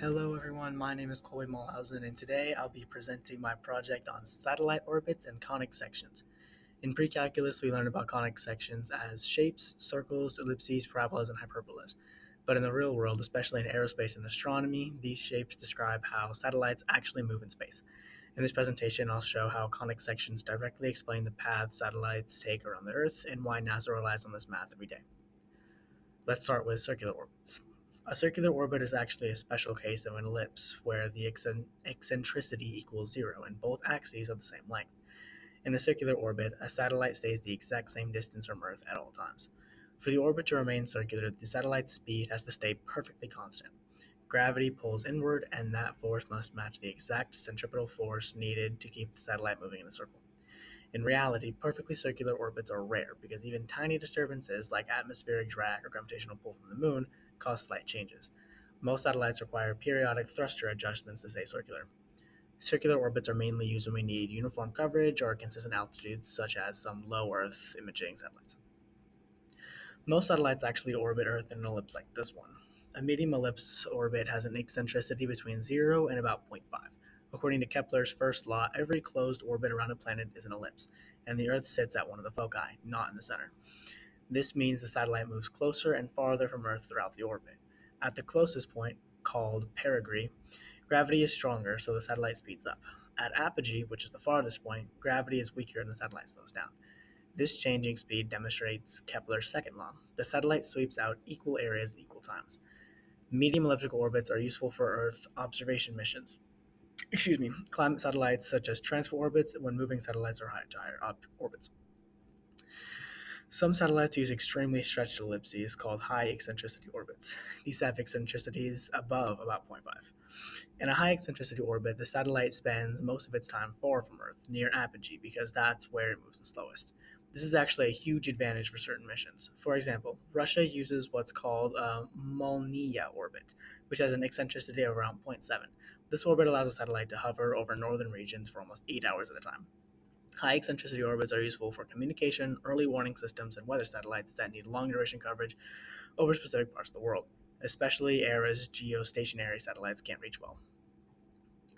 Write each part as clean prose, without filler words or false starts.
Hello everyone, my name is Colby Mulhausen and today I'll be presenting my project on satellite orbits and conic sections. In pre-calculus we learned about conic sections as shapes, circles, ellipses, parabolas, and hyperbolas. But in the real world, especially in aerospace and astronomy, these shapes describe how satellites actually move in space. In this presentation I'll show how conic sections directly explain the paths satellites take around the Earth and why NASA relies on this math every day. Let's start with circular orbits. A circular orbit is actually a special case of an ellipse where the eccentricity equals zero and both axes are the same length. In a circular orbit, a satellite stays the exact same distance from Earth at all times. For the orbit to remain circular, the satellite's speed has to stay perfectly constant. Gravity pulls inward, and that force must match the exact centripetal force needed to keep the satellite moving in a circle. In reality, perfectly circular orbits are rare because even tiny disturbances like atmospheric drag or gravitational pull from the moon cause slight changes. Most satellites require periodic thruster adjustments to stay circular. Circular orbits are mainly used when we need uniform coverage or consistent altitudes, such as some low Earth imaging satellites. Most satellites actually orbit Earth in an ellipse like this one. A medium ellipse orbit has an eccentricity between 0 and about 0.5. According to Kepler's first law, every closed orbit around a planet is an ellipse, and the Earth sits at one of the foci, not in the center. This means the satellite moves closer and farther from Earth throughout the orbit. At the closest point, called perigee, gravity is stronger, so the satellite speeds up. At apogee, which is the farthest point, gravity is weaker and the satellite slows down. This changing speed demonstrates Kepler's second law. The satellite sweeps out equal areas at equal times. Medium elliptical orbits are useful for Earth observation missions. Climate satellites such as transfer orbits when moving satellites are high to higher orbits. Some satellites use extremely stretched ellipses called high eccentricity orbits. These have eccentricities above about 0.5. In a high eccentricity orbit, the satellite spends most of its time far from Earth, near apogee, because that's where it moves the slowest. This is actually a huge advantage for certain missions. For example, Russia uses what's called a Molniya orbit, which has an eccentricity of around 0.7. This orbit allows a satellite to hover over northern regions for almost 8 hours at a time. High eccentricity orbits are useful for communication, early warning systems, and weather satellites that need long duration coverage over specific parts of the world, especially areas geostationary satellites can't reach well.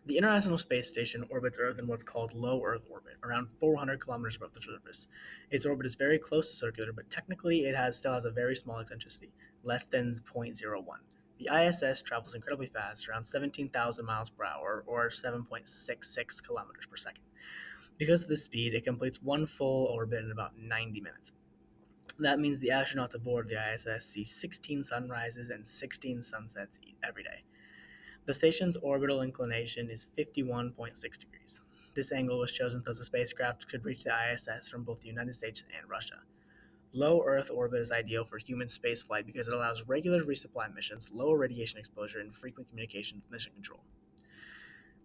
The International Space Station orbits Earth in what's called low Earth orbit, around 400 kilometers above the surface. Its orbit is very close to circular, but technically it still has a very small eccentricity, less than 0.01. The ISS travels incredibly fast, around 17,000 miles per hour, or 7.66 kilometers per second. Because of this speed, it completes one full orbit in about 90 minutes. That means the astronauts aboard the ISS see 16 sunrises and 16 sunsets every day. The station's orbital inclination is 51.6 degrees. This angle was chosen because the spacecraft could reach the ISS from both the United States and Russia. Low Earth orbit is ideal for human spaceflight because it allows regular resupply missions, lower radiation exposure, and frequent communication with mission control.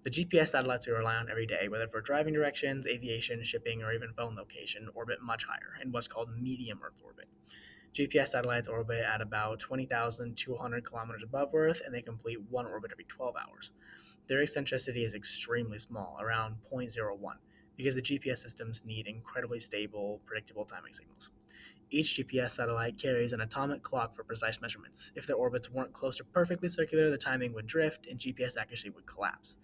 The GPS satellites we rely on every day, whether for driving directions, aviation, shipping, or even phone location, orbit much higher in what's called medium Earth orbit. GPS satellites orbit at about 20,200 kilometers above Earth, and they complete one orbit every 12 hours. Their eccentricity is extremely small, around 0.01, because the GPS systems need incredibly stable, predictable timing signals. Each GPS satellite carries an atomic clock for precise measurements. If their orbits weren't close to perfectly circular, the timing would drift and GPS accuracy would collapse.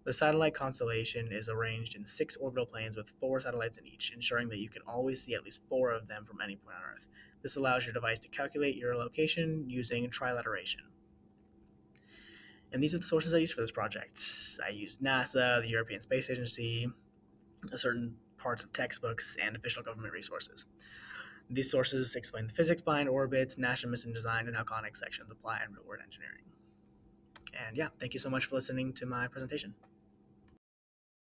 The satellite constellation is arranged in 6 orbital planes with 4 satellites in each, ensuring that you can always see at least 4 of them from any point on Earth. This allows your device to calculate your location using trilateration. And these are the sources I used for this project. I used NASA, the European Space Agency, certain parts of textbooks, and official government resources. These sources explain the physics behind orbits, national mission design, and how conic sections apply in real-world engineering. And yeah, thank you so much for listening to my presentation.